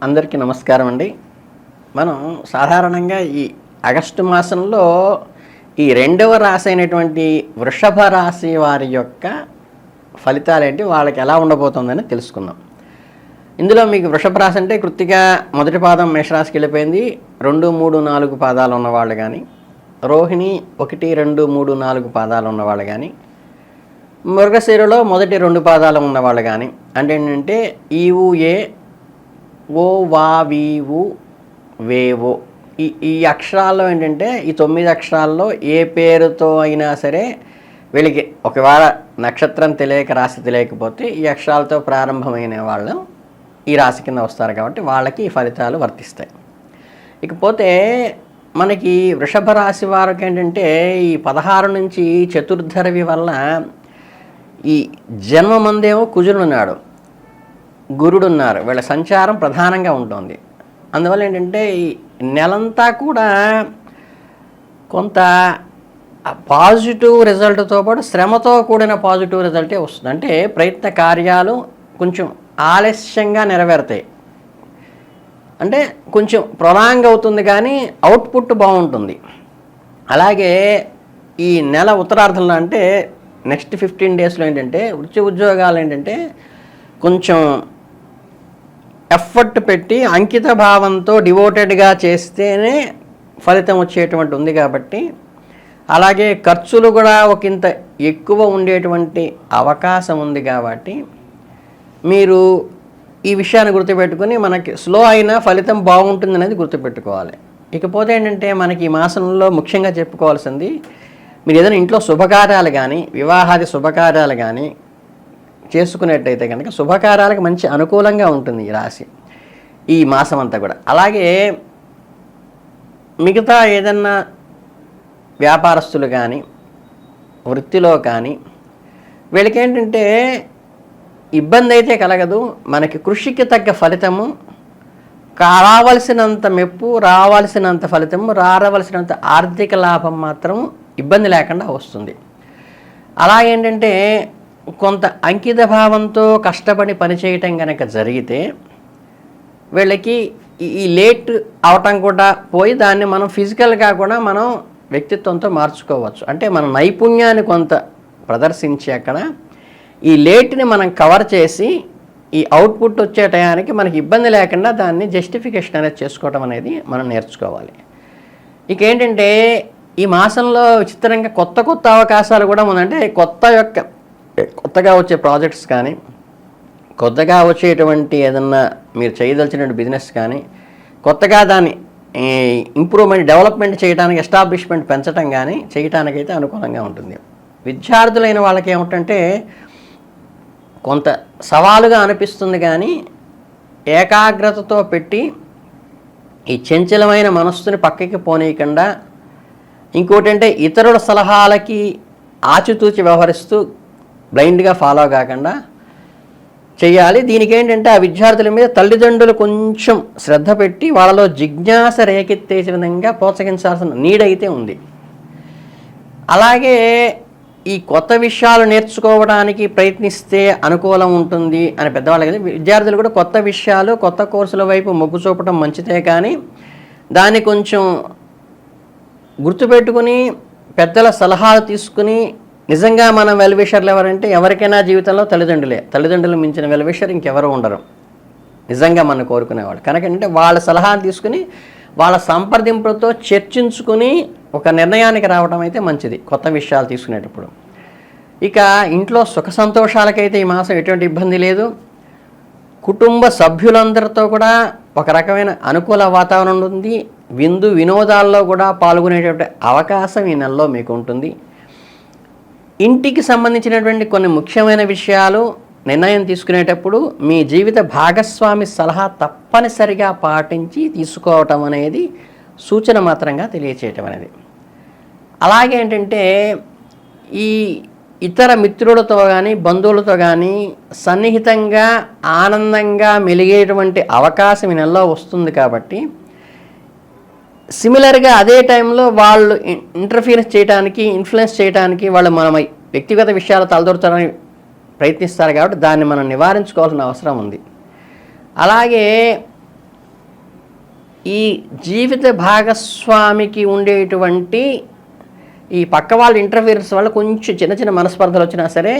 అందరికీ నమస్కారం అండి. మనం సాధారణంగా ఈ ఆగస్టు మాసంలో ఈ రెండవ రాశి అయినటువంటి వృషభ రాశి వారి యొక్క ఫలితాలేంటి, వాళ్ళకి ఎలా ఉండబోతుందని తెలుసుకుందాం. ఇందులో మీకు వృషభ రాశి అంటే కృత్తిక మొదటి పాదం మేషరాశికి వెళ్ళిపోయింది. 2, 3, 4 పాదాలు ఉన్నవాళ్ళు కానీ, రోహిణి 1, 2, 3, 4 పాదాలు ఉన్నవాళ్ళు కానీ, మృగశిరలో మొదటి 2 పాదాలు ఉన్నవాళ్ళు కానీ, అంటే ఏంటంటే ఈవు ఏ ఓ వా వీవు వేవో ఈ అక్షరాల్లో ఏంటంటే ఈ 9 అక్షరాల్లో ఏ పేరుతో అయినా సరే వీళ్ళకి ఒకవేళ నక్షత్రం తెలియక రాశి తెలియకపోతే ఈ అక్షరాలతో ప్రారంభమైన వాళ్ళు ఈ రాశి కింద వస్తారు కాబట్టి వాళ్ళకి ఈ ఫలితాలు వర్తిస్తాయి. ఇకపోతే మనకి వృషభ రాశి వారికి ఏంటంటే ఈ 16 నుంచి చతుర్ధరవి వల్ల ఈ జన్మమందేమో కుజుడున్నాడు, గురుడున్నారు, వీళ్ళ సంచారం ప్రధానంగా ఉంటుంది. అందువల్ల ఏంటంటే ఈ నెలంతా కూడా కొంత పాజిటివ్ రిజల్ట్తో పాటు శ్రమతో కూడిన పాజిటివ్ రిజల్టే వస్తుంది. అంటే ప్రయత్న కార్యాలు కొంచెం ఆలస్యంగా నెరవేరుతాయి, అంటే కొంచెం ప్రొలాంగ్ అవుతుంది కానీ అవుట్పుట్ బాగుంటుంది. అలాగే ఈ నెల ఉత్తరార్ధంలో అంటే నెక్స్ట్ 15 డేస్లో ఏంటంటే వృత్తి ఉద్యోగాలు ఏంటంటే కొంచెం ఎఫర్ట్ పెట్టి అంకిత భావంతో డివోటెడ్గా చేస్తేనే ఫలితం వచ్చేటువంటి ఉంది కాబట్టి, అలాగే ఖర్చులు కూడా ఒకంత ఎక్కువ ఉండేటువంటి అవకాశం ఉంది కాబట్టి మీరు ఈ విషయాన్ని గుర్తుపెట్టుకుని మనకి స్లో అయినా ఫలితం బాగుంటుంది అనేది గుర్తుపెట్టుకోవాలి. ఇకపోతే ఏంటంటే మనకి ఈ మాసంలో ముఖ్యంగా చెప్పుకోవాల్సింది, మీరు ఏదైనా ఇంట్లో శుభకార్యాలు కానీ వివాహాది శుభకార్యాలు కానీ చేసుకునేట్టయితే కనుక శుభకార్యాలకు మంచి అనుకూలంగా ఉంటుంది ఈ రాశి ఈ మాసం అంతా కూడా. అలాగే మిగతా ఏదన్నా వ్యాపారస్తులు కానీ వృత్తిలో కానీ వీళ్ళకి ఏంటంటే ఇబ్బంది అయితే కలగదు, మనకి కృషికి తగ్గ ఫలితము, రావలసినంత మెప్పు, రావాల్సినంత ఫలితము, రావలసినంత ఆర్థిక లాభం మాత్రం ఇబ్బంది లేకుండా వస్తుంది. అలాగేంటంటే కొంత అంకిత భావంతో కష్టపడి పనిచేయటం కనుక జరిగితే వీళ్ళకి ఈ లేట్ అవటం కూడా పోయి దాన్ని మనం ఫిజికల్గా కూడా మనం వ్యక్తిత్వంతో మార్చుకోవచ్చు. అంటే మన నైపుణ్యాన్ని కొంత ప్రదర్శించి అక్కడ ఈ లేట్ని మనం కవర్ చేసి ఈ అవుట్పుట్ వచ్చే టయానికి మనకి ఇబ్బంది లేకుండా దాన్ని జస్టిఫికేషన్ అనేది చేసుకోవడం అనేది మనం నేర్చుకోవాలి. ఇక ఏంటంటే ఈ మాసంలో విచిత్రంగా కొత్త కొత్త అవకాశాలు కూడా ఉందంటే కొత్తగా వచ్చే ప్రాజెక్ట్స్ కానీ, కొత్తగా వచ్చేటువంటి ఏదన్నా మీరు చేయదలిచినటువంటి బిజినెస్ కానీ, కొత్తగా దాన్ని ఇంప్రూవ్మెంట్ డెవలప్మెంట్ చేయడానికి ఎస్టాబ్లిష్మెంట్ పెంచడం కానీ చేయటానికైతే అనుకూలంగా ఉంటుంది. విద్యార్థులైన వాళ్ళకి ఏమిటంటే కొంత సవాలుగా అనిపిస్తుంది కానీ ఏకాగ్రతతో పెట్టి ఈ చంచలమైన మనస్సుని పక్కకి పోనీయకుండా, ఇంకోటి అంటే ఇతరుల సలహాలకి ఆచితూచి వ్యవహరిస్తూ బ్లైండ్గా ఫాలో కాకుండా చేయాలి. దీనికి ఏంటంటే ఆ విద్యార్థుల మీద తల్లిదండ్రులు కొంచెం శ్రద్ధ పెట్టి వాళ్ళలో జిజ్ఞాస రేకెత్తేసే విధంగా ప్రోత్సహించాల్సిన నీడ్ అయితే ఉంది. అలాగే ఈ కొత్త విషయాలు నేర్చుకోవడానికి ప్రయత్నిస్తే అనుకూలం ఉంటుంది అని పెద్దవాళ్ళు కదా, విద్యార్థులు కూడా కొత్త విషయాలు కొత్త కోర్సుల వైపు మొగ్గు చూపడం మంచిదే, కానీ దాన్ని కొంచెం గుర్తుపెట్టుకుని పెద్దల సలహాలు తీసుకుని, నిజంగా మనం వెల్విషర్లు ఎవరంటే ఎవరికైనా జీవితంలో తల్లిదండ్రులు మించిన వెల్విషర్ ఇంకెవరు ఉండరు నిజంగా మనం కోరుకునేవాళ్ళు. కనుక అంటే వాళ్ళ సలహాలు తీసుకుని వాళ్ళ సంప్రదింపులతో చర్చించుకుని ఒక నిర్ణయానికి రావడం అయితే మంచిది కొత్త విషయాలు తీసుకునేటప్పుడు. ఇక ఇంట్లో సుఖ సంతోషాలకైతే ఈ మాసం ఎటువంటి ఇబ్బంది లేదు. కుటుంబ సభ్యులందరితో కూడా ఒక రకమైన అనుకూల వాతావరణం ఉంది. విందు వినోదాల్లో కూడా పాల్గొనేటువంటి అవకాశం ఈ నెలలో మీకు ఉంటుంది. ఇంటికి సంబంధించినటువంటి కొన్ని ముఖ్యమైన విషయాలు నిర్ణయం తీసుకునేటప్పుడు మీ జీవిత భాగస్వామి సలహా తప్పనిసరిగా పాటించి తీసుకోవటం అనేది సూచన మాత్రంగా తెలియచేయటం అనేది. అలాగే ఏంటంటే ఈ ఇతర మిత్రులతో కానీ బంధువులతో కానీ సన్నిహితంగా ఆనందంగా మెలిగేటువంటి అవకాశం ఈ నెలలో వస్తుంది కాబట్టి సిమిలర్గా అదే టైంలో వాళ్ళు ఇంటర్ఫియరెన్స్ చేయడానికి, ఇన్ఫ్లుయెన్స్ చేయడానికి, వాళ్ళు మన వ్యక్తిగత విషయాలు తలదొరచడానికి ప్రయత్నిస్తారు కాబట్టి దాన్ని మనం నివారించుకోవాల్సిన అవసరం ఉంది. అలాగే ఈ జీవిత భాగస్వామికి ఉండేటువంటి ఈ పక్క వాళ్ళ ఇంటర్ఫీరెన్స్ వల్ల కొంచెం చిన్న చిన్న మనస్పర్ధలు వచ్చినా సరే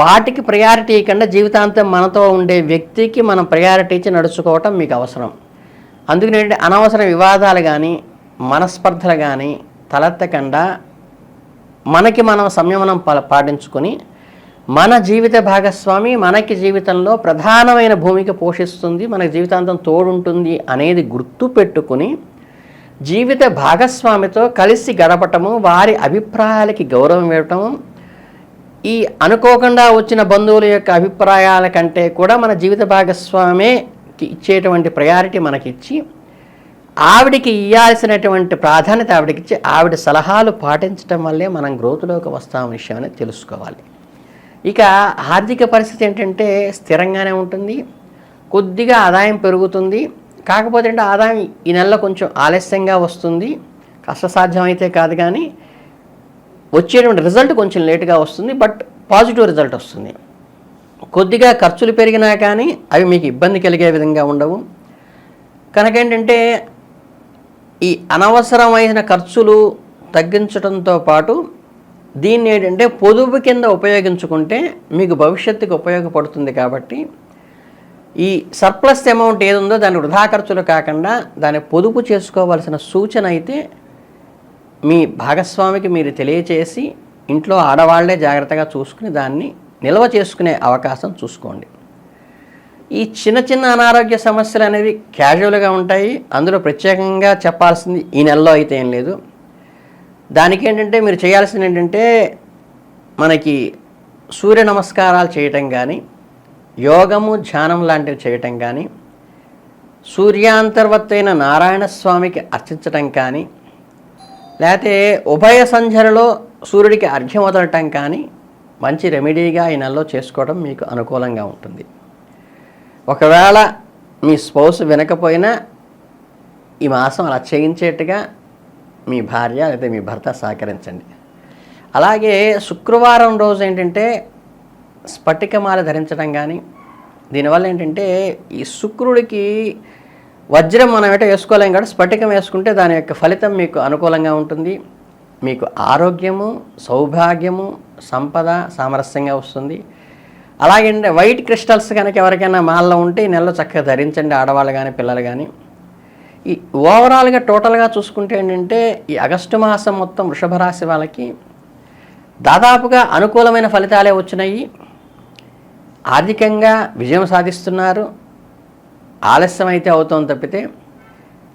వాటికి ప్రయారిటీ ఇవ్వకుండా జీవితాంతం మనతో ఉండే వ్యక్తికి మనం ప్రయారిటీ ఇచ్చి నడుచుకోవటం మీకు అవసరం. అందుకని అనవసర వివాదాలు కానీ మనస్పర్ధలు కానీ తలెత్తకుండా మనకి మనం సంయమనం పాటించుకొని మన జీవిత భాగస్వామి మనకి జీవితంలో ప్రధానమైన భూమిక పోషిస్తుంది, మన జీవితాంతం తోడుంటుంది అనేది గుర్తు పెట్టుకుని జీవిత భాగస్వామితో కలిసి గడపటము, వారి అభిప్రాయాలకి గౌరవం ఇవ్వటము, ఈ అనుకోకుండా వచ్చిన బంధువుల యొక్క అభిప్రాయాల కంటే కూడా మన జీవిత భాగస్వామికి ఇచ్చేటువంటి ప్రయారిటీ మనకిచ్చి ఆవిడికి ఇవ్వాల్సినటువంటి ప్రాధాన్యత ఆవిడకిచ్చి ఆవిడ సలహాలు పాటించడం వల్లే మనం గ్రోత్లోకి వస్తామనే విషయాన్ని తెలుసుకోవాలి. ఇక ఆర్థిక పరిస్థితి ఏంటంటే స్థిరంగానే ఉంటుంది, కొద్దిగా ఆదాయం పెరుగుతుంది. కాకపోతే అంటే ఆదాయం ఈ నెలలో కొంచెం ఆలస్యంగా వస్తుంది, కష్టసాధ్యం అయితే కాదు, కానీ వచ్చేటువంటి రిజల్ట్ కొంచెం లేటుగా వస్తుంది, బట్ పాజిటివ్ రిజల్ట్ వస్తుంది. కొద్దిగా ఖర్చులు పెరిగినా కానీ అవి మీకు ఇబ్బంది కలిగే విధంగా ఉండవు. కనుక ఏంటంటే ఈ అనవసరమైన ఖర్చులు తగ్గించడంతో పాటు దీన్ని ఏంటంటే పొదుపు కింద ఉపయోగించుకుంటే మీకు భవిష్యత్తుకు ఉపయోగపడుతుంది. కాబట్టి ఈ సర్ప్లస్ అమౌంట్ ఏది ఉందో దాన్ని వృధా ఖర్చులు కాకుండా దాన్ని పొదుపు చేసుకోవాల్సిన సూచన అయితే మీ భాగస్వామికి మీరు తెలియచేసి ఇంట్లో ఆడవాళ్లే జాగ్రత్తగా చూసుకుని దాన్ని నిల్వ చేసుకునే అవకాశం చూసుకోండి. ఈ చిన్న చిన్న అనారోగ్య సమస్యలు అనేవి క్యాజువల్గా ఉంటాయి, అందులో ప్రత్యేకంగా చెప్పాల్సింది ఈ నెలలో అయితే ఏం లేదు. దానికి ఏంటంటే మీరు చేయాల్సింది ఏంటంటే మనకి సూర్య నమస్కారాలు చేయటం కానీ, యోగము ధ్యానం లాంటివి చేయటం కానీ, సూర్యాంతర్వర్తైన నారాయణ స్వామికి అర్చించటం కానీ, లేకపోతే ఉభయ సంధ్యలలో సూర్యుడికి అర్ఘ్యం వదలటం కానీ మంచి రెమెడీగా ఈ నెలలో చేసుకోవడం మీకు అనుకూలంగా ఉంటుంది. ఒకవేళ మీ స్పౌస్ వినకపోయినా ఈ మాసం అలా చేయించేట్టుగా మీ భార్య లేదా మీ భర్త సహకరించండి. అలాగే శుక్రవారం రోజు ఏంటంటే స్ఫటికమాల ధరించడం కానీ, దీనివల్ల ఏంటంటే ఈ శుక్రుడికి వజ్రం మనం ఏటో వేసుకోలేం కాబట్టి స్ఫటికం వేసుకుంటే దాని యొక్క ఫలితం మీకు అనుకూలంగా ఉంటుంది. మీకు ఆరోగ్యము, సౌభాగ్యము, సంపద సామరస్యంగా వస్తుంది. అలాగే వైట్ క్రిస్టల్స్ కనుక ఎవరికైనా మాల్లో ఉంటే ఈ నెలలో చక్కగా ధరించండి, ఆడవాళ్ళు కానీ పిల్లలు కానీ. ఈ ఓవరాల్గా టోటల్గా చూసుకుంటే ఏంటంటే ఈ ఆగస్టు మాసం మొత్తం వృషభ రాశి వాళ్ళకి దాదాపుగా అనుకూలమైన ఫలితాలే వచ్చినాయి. ఆర్థికంగా విజయం సాధిస్తున్నారు. ఆలస్యం అయితే అవుతుంది తప్పితే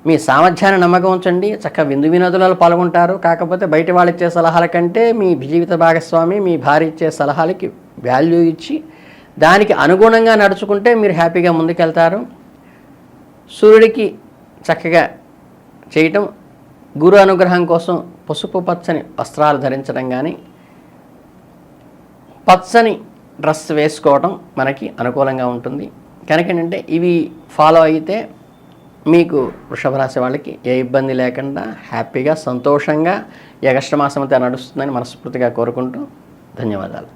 మీ సామర్థ్యాన్ని నమ్మకం ఉంచండి, చక్కగా విందు వినోదాలలో పాల్గొంటారు. కాకపోతే బయట వాళ్ళు ఇచ్చే సలహాల కంటే మీ జీవిత భాగస్వామి మీ భార్య ఇచ్చే సలహాలకి వాల్యూ ఇచ్చి దానికి అనుగుణంగా నడుచుకుంటే మీరు హ్యాపీగా ముందుకెళ్తారు. సూర్యుడికి చక్కగా చేయటం, గురు అనుగ్రహం కోసం పసుపు పచ్చని వస్త్రాలు ధరించడం కానీ, పచ్చని డ్రెస్ వేసుకోవడం మనకి అనుకూలంగా ఉంటుంది. కనుక ఏంటంటే ఇవి ఫాలో అయితే మీకు వృషభ రాశి వాళ్ళకి ఏ ఇబ్బంది లేకుండా హ్యాపీగా సంతోషంగా ఈ ఆగస్టు మాసం అంతా నడుస్తుందని మనస్ఫూర్తిగా కోరుకుంటూ ధన్యవాదాలు.